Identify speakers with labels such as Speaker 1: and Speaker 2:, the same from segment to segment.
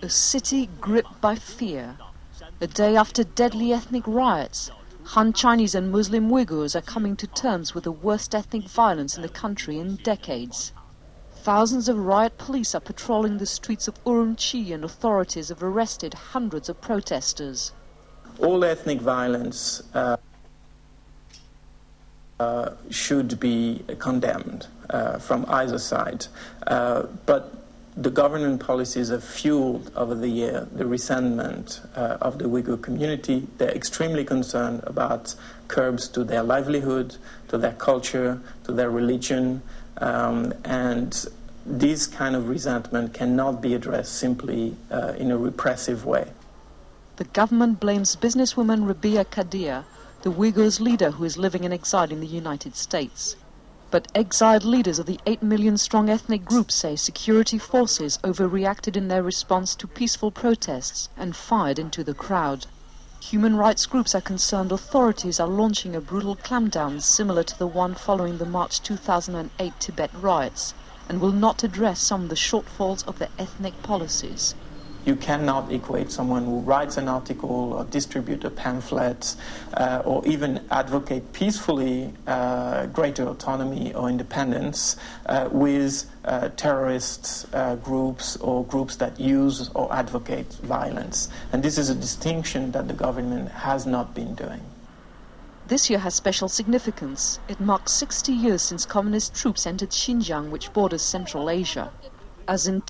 Speaker 1: A city gripped by fear. A day after deadly ethnic riots, Han Chinese and Muslim Uyghurs are coming to terms with the worst ethnic violence in the country in decades. Thousands of riot police are patrolling the streets of Urumqi and authorities have arrested hundreds of protesters.
Speaker 2: All ethnic violence should be condemned from either side, but the government policies have fueled over the year the resentment of the Uyghur community. They're extremely concerned about curbs to their livelihood, to their culture, to their religion, and this kind of resentment cannot be addressed simply in a repressive way.
Speaker 1: The government blames businesswoman Rabia Kadir, the Uyghurs' leader who is living in exile in the United States. But exiled leaders of the 8 million-strong ethnic group say security forces overreacted in their response to peaceful protests and fired into the crowd. Human rights groups are concerned authorities are launching a brutal clampdown similar to the one following the March 2008 Tibet riots and will not address some of the shortfalls of their ethnic policies.
Speaker 2: You cannot equate someone who writes an article or distributes a pamphlet or even advocate peacefully greater autonomy or independence with terrorist groups or groups that use or advocate violence. And this is a distinction that the government has not been doing.
Speaker 1: This year has special significance. It marks 60 years since communist troops entered Xinjiang, which borders Central Asia. As in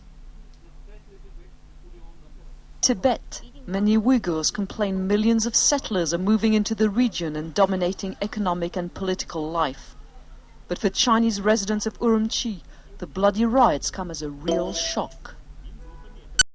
Speaker 1: Tibet, many Uyghurs complain millions of settlers are moving into the region and dominating economic and political life. But for Chinese residents of Urumqi, the bloody riots come as a real shock.